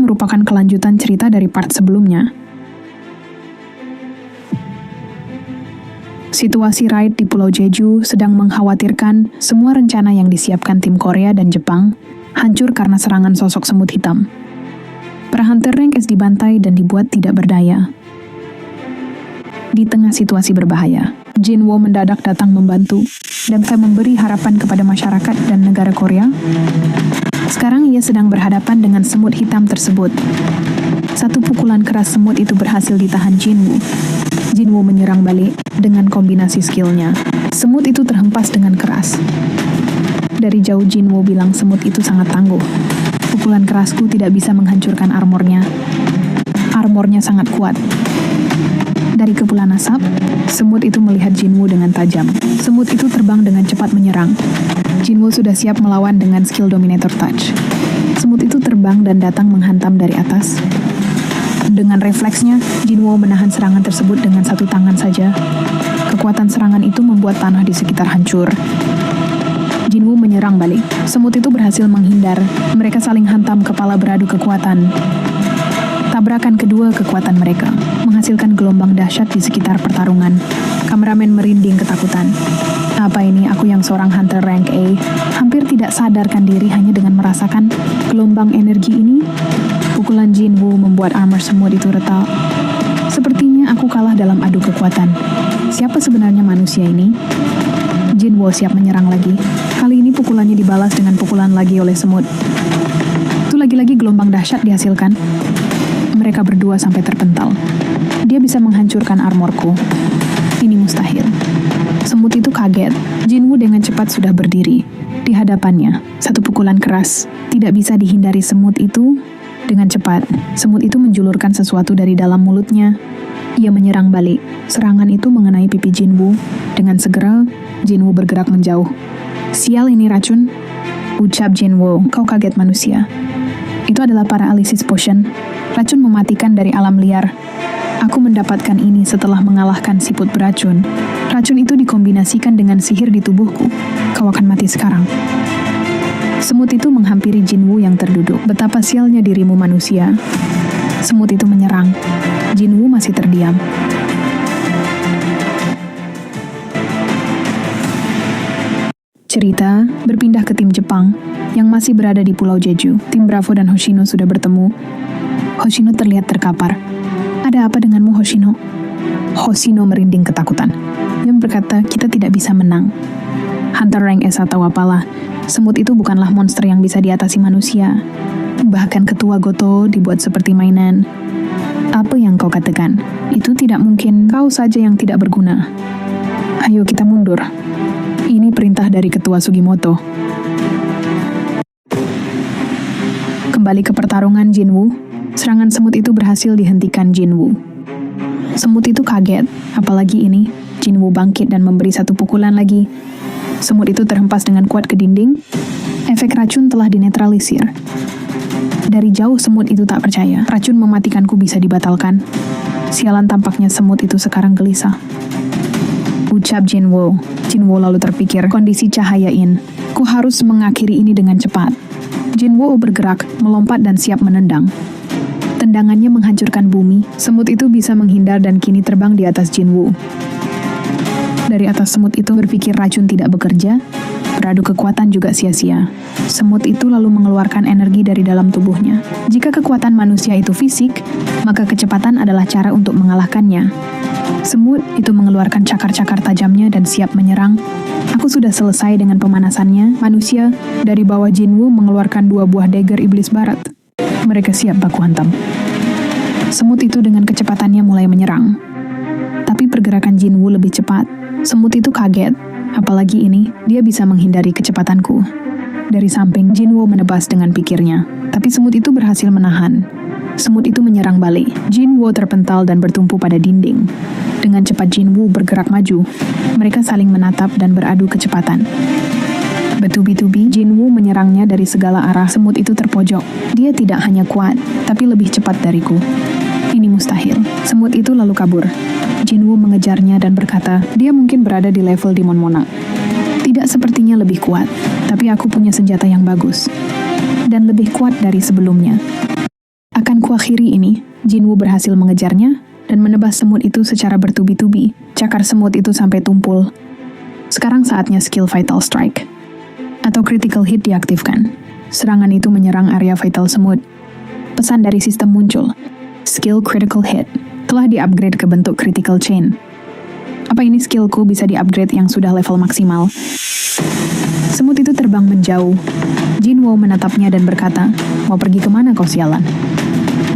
merupakan kelanjutan cerita dari part sebelumnya. Situasi raid di Pulau Jeju sedang mengkhawatirkan semua rencana yang disiapkan tim Korea dan Jepang hancur karena serangan sosok semut hitam. Para Hunter Rank S dibantai dan dibuat tidak berdaya. Di tengah situasi berbahaya, Jinwoo mendadak datang membantu dan bisa memberi harapan kepada masyarakat dan negara Korea. Sekarang ia sedang berhadapan dengan semut hitam tersebut. Satu pukulan keras semut itu berhasil ditahan Jinwoo. Jinwoo menyerang balik dengan kombinasi skillnya. Semut itu terhempas dengan keras. Dari jauh Jinwoo bilang semut itu sangat tangguh. Pukulan kerasku tidak bisa menghancurkan armornya. Armornya sangat kuat. Dari kepulan asap, semut itu melihat Jinwoo dengan tajam. Semut itu terbang dengan cepat menyerang. Jinwoo sudah siap melawan dengan skill Dominator Touch. Semut itu terbang dan datang menghantam dari atas. Dengan refleksnya, Jinwoo menahan serangan tersebut dengan satu tangan saja. Kekuatan serangan itu membuat tanah di sekitar hancur. Jinwoo menyerang balik. Semut itu berhasil menghindar. Mereka saling hantam kepala beradu kekuatan. Tabrakan kedua kekuatan mereka menghasilkan gelombang dahsyat di sekitar pertarungan. Kameramen merinding ketakutan. Apa ini, aku yang seorang Hunter Rank A, hampir tidak sadarkan diri hanya dengan merasakan gelombang energi ini. Pukulan Jinwoo membuat armor semut itu retak. Sepertinya aku kalah dalam adu kekuatan. Siapa sebenarnya manusia ini? Jinwoo siap menyerang lagi. Kali ini pukulannya dibalas dengan pukulan lagi oleh semut. Itu lagi-lagi gelombang dahsyat dihasilkan. Mereka berdua sampai terpental. Dia bisa menghancurkan armorku. Ini mustahil. Semut itu kaget. Jinwoo dengan cepat sudah berdiri. Di hadapannya, satu pukulan keras. Tidak bisa dihindari semut itu. Dengan cepat, semut itu menjulurkan sesuatu dari dalam mulutnya. Ia menyerang balik. Serangan itu mengenai pipi Jinwoo. Dengan segera, Jinwoo bergerak menjauh. Sial, ini racun. Ucap Jinwoo, kau kaget manusia. Itu adalah paralysis potion. Racun mematikan dari alam liar. Aku mendapatkan ini setelah mengalahkan siput beracun. Racun itu dikombinasikan dengan sihir di tubuhku. Kau akan mati sekarang. Semut itu menghampiri Jinwoo yang terduduk. Betapa sialnya dirimu manusia. Semut itu menyerang. Jinwoo masih terdiam. Cerita berpindah ke tim Jepang yang masih berada di Pulau Jeju. Tim Bravo dan Hoshino sudah bertemu. Hoshino terlihat terkapar. Ada apa denganmu, Hoshino? Hoshino merinding ketakutan. Dia berkata, kita tidak bisa menang. Hunter Rank S atau apalah, semut itu bukanlah monster yang bisa diatasi manusia. Bahkan ketua Goto dibuat seperti mainan. Apa yang kau katakan? Itu tidak mungkin. Kau saja yang tidak berguna. Ayo kita mundur. Ini perintah dari ketua Sugimoto. Kembali ke pertarungan Jinwoo. Serangan semut itu berhasil dihentikan Jinwoo. Semut itu kaget, apalagi ini. Jinwoo bangkit dan memberi satu pukulan lagi. Semut itu terhempas dengan kuat ke dinding. Efek racun telah dinetralisir. Dari jauh semut itu tak percaya. Racun mematikanku bisa dibatalkan. Sialan, tampaknya semut itu sekarang gelisah. Ucap Jinwoo. Jinwoo lalu terpikir, kondisi cahaya In. Ku harus mengakhiri ini dengan cepat. Jinwoo bergerak, melompat dan siap menendang. Tendangannya menghancurkan bumi. Semut itu bisa menghindar dan kini terbang di atas Jinwoo. Dari atas semut itu berpikir racun tidak bekerja, beradu kekuatan juga sia-sia. Semut itu lalu mengeluarkan energi dari dalam tubuhnya. Jika kekuatan manusia itu fisik, maka kecepatan adalah cara untuk mengalahkannya. Semut itu mengeluarkan cakar-cakar tajamnya dan siap menyerang. Aku sudah selesai dengan pemanasannya. Manusia dari bawah Jinwoo mengeluarkan 2 buah dagger iblis barat. Mereka siap baku hantam. Semut itu dengan kecepatannya mulai menyerang. Tapi pergerakan Jinwoo lebih cepat. Semut itu kaget. Apalagi ini, dia bisa menghindari kecepatanku. Dari samping, Jinwoo menebas dengan pikirnya. Tapi semut itu berhasil menahan. Semut itu menyerang balik. Jinwoo terpental dan bertumpu pada dinding. Dengan cepat Jinwoo bergerak maju. Mereka saling menatap dan beradu kecepatan. Bertubi-tubi, Jinwoo menyerangnya dari segala arah. Semut itu terpojok. Dia tidak hanya kuat, tapi lebih cepat dariku. Ini mustahil. Semut itu lalu kabur. Jinwoo mengejarnya dan berkata, dia mungkin berada di level Demon Monarch. Tidak sepertinya lebih kuat, tapi aku punya senjata yang bagus. Dan lebih kuat dari sebelumnya. akhiri ini, Jinwoo berhasil mengejarnya dan menebas semut itu secara bertubi-tubi. Cakar semut itu sampai tumpul. Sekarang saatnya skill Vital Strike atau Critical Hit diaktifkan. Serangan itu menyerang area vital semut. Pesan dari sistem muncul. Skill Critical Hit telah di-upgrade ke bentuk Critical Chain. Apa ini skillku bisa di-upgrade yang sudah level maksimal? Semut itu terbang menjauh. Jinwoo menatapnya dan berkata, "Mau pergi kemana kau sialan?"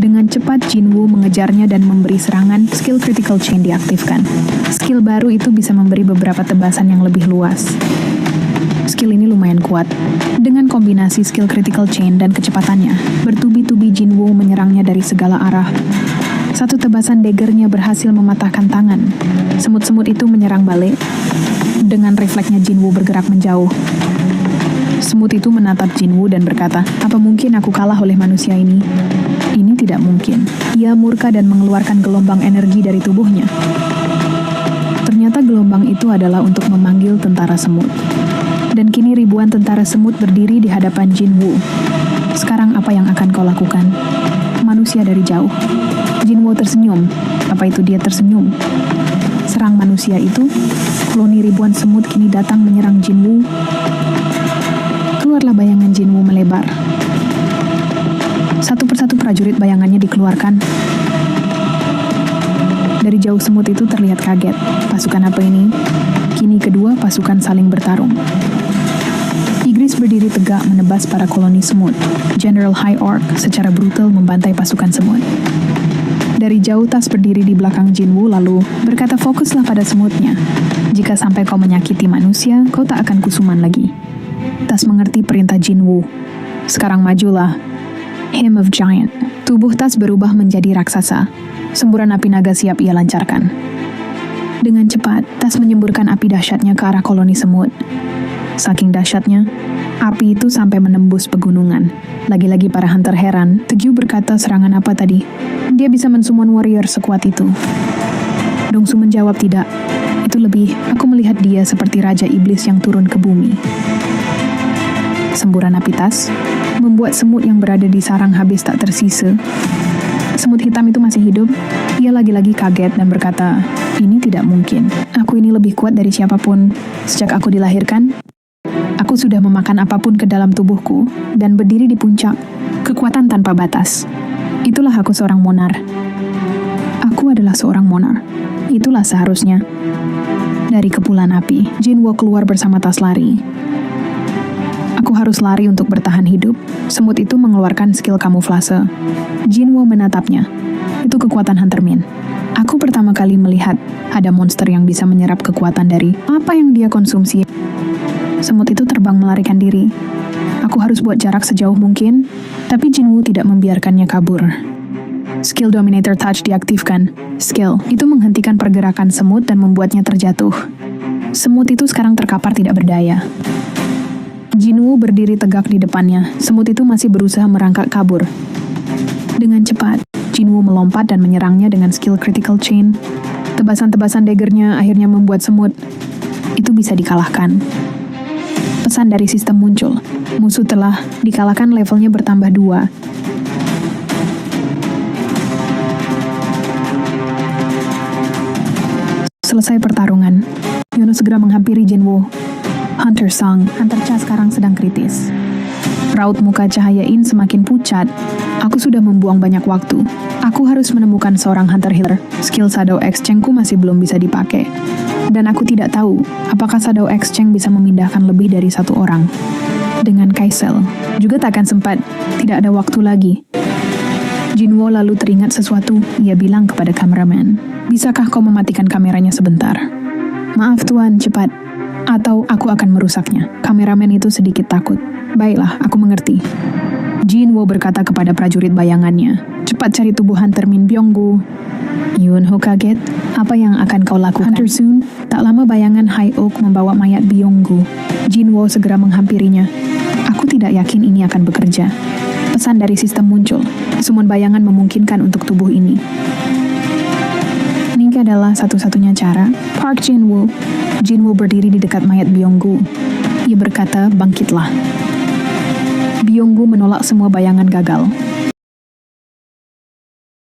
Dengan cepat Jinwoo mengejarnya dan memberi serangan. Skill Critical Chain diaktifkan. Skill baru itu bisa memberi beberapa tebasan yang lebih luas. Skill ini lumayan kuat. Dengan kombinasi skill Critical Chain dan kecepatannya, bertubi-tubi Jinwoo menyerangnya dari segala arah. Satu tebasan daggernya berhasil mematahkan tangan. Semut-semut itu menyerang balik. Dengan refleksnya Jinwoo bergerak menjauh. Semut itu menatap Jinwoo dan berkata, "Apa mungkin aku kalah oleh manusia ini?" Ini tidak mungkin. Ia murka dan mengeluarkan gelombang energi dari tubuhnya. Ternyata gelombang itu adalah untuk memanggil tentara semut. Dan kini ribuan tentara semut berdiri di hadapan Jinwoo. Sekarang apa yang akan kau lakukan? Manusia dari jauh. Jinwoo tersenyum. Apa itu dia tersenyum? Serang manusia itu. Koloni ribuan semut kini datang menyerang Jinwoo. Keluarlah bayangan Jinwoo melebar. Satu persatu prajurit bayangannya dikeluarkan. Dari jauh semut itu terlihat kaget. Pasukan apa ini? Kini kedua pasukan saling bertarung. Tigris berdiri tegak menebas para koloni semut. General High Orc secara brutal membantai pasukan semut. Dari jauh Tas berdiri di belakang Jinwoo lalu berkata, "Fokuslah pada semutnya. Jika sampai kau menyakiti manusia, kau tak akan kusuman lagi." Tas mengerti perintah Jinwoo. "Sekarang majulah." Hymn of Giant. Tubuh Tas berubah menjadi raksasa. Semburan api naga siap ia lancarkan. Dengan cepat, Tas menyemburkan api dahsyatnya ke arah koloni semut. Saking dahsyatnya, api itu sampai menembus pegunungan. Lagi-lagi para hunter heran. Tegyu berkata, "Serangan apa tadi? Dia bisa mensummon warrior sekuat itu." Dongsu menjawab, "Tidak. Itu lebih, aku melihat dia seperti Raja Iblis yang turun ke bumi." Semburan api Tas membuat semut yang berada di sarang habis tak tersisa. Semut hitam itu masih hidup. Ia lagi-lagi kaget dan berkata, "Ini tidak mungkin. Aku ini lebih kuat dari siapapun. Sejak aku dilahirkan, aku sudah memakan apapun ke dalam tubuhku dan berdiri di puncak. Kekuatan tanpa batas. Itulah aku seorang monar. Aku adalah seorang monar. Itulah seharusnya." Dari kepulan api, Jinwoo keluar bersama Tas lari. "Aku harus lari untuk bertahan hidup." Semut itu mengeluarkan skill kamuflase. Jinwoo menatapnya. Itu kekuatan Hunter Min. Aku pertama kali melihat ada monster yang bisa menyerap kekuatan dari apa yang dia konsumsi. Semut itu terbang melarikan diri. Aku harus buat jarak sejauh mungkin, tapi Jinwoo tidak membiarkannya kabur. Skill Dominator Touch diaktifkan. Skill itu menghentikan pergerakan semut dan membuatnya terjatuh. Semut itu sekarang terkapar tidak berdaya. Jinwoo berdiri tegak di depannya. Semut itu masih berusaha merangkak kabur. Dengan cepat, Jinwoo melompat dan menyerangnya dengan skill Critical Chain. Tebasan-tebasan daggernya akhirnya membuat semut itu bisa dikalahkan. Pesan dari sistem muncul. Musuh telah dikalahkan, levelnya bertambah 2. Selesai pertarungan. Yono segera menghampiri Jinwoo. "Hunter Song, Hunter Cha sekarang sedang kritis." Raut muka Cahaya In semakin pucat. "Aku sudah membuang banyak waktu. Aku harus menemukan seorang Hunter Healer. Skill Shadow Exchange-ku masih belum bisa dipakai. Dan aku tidak tahu apakah Shadow Exchange bisa memindahkan lebih dari satu orang. Dengan Kaisel, juga tak akan sempat. Tidak ada waktu lagi." Jinwoo lalu teringat sesuatu. Ia bilang kepada kameramen, "Bisakah kau mematikan kameranya sebentar?" "Maaf tuan, cepat. Atau aku akan merusaknya." Kameramen itu sedikit takut. "Baiklah, aku mengerti." Jinwoo berkata kepada prajurit bayangannya, "Cepat cari tubuh Hunter Min Byung-gu." Yunho kaget. "Apa yang akan kau lakukan?" "Hunter Soon." Tak lama bayangan High Oak membawa mayat Byung-gu. Jinwoo segera menghampirinya. "Aku tidak yakin ini akan bekerja." Pesan dari sistem muncul. Summon bayangan memungkinkan untuk tubuh ini. Ini adalah satu-satunya cara. Park Jinwoo. Jinwoo berdiri di dekat mayat Byung-gu. Ia berkata, "Bangkitlah." Byung-gu menolak semua bayangan gagal.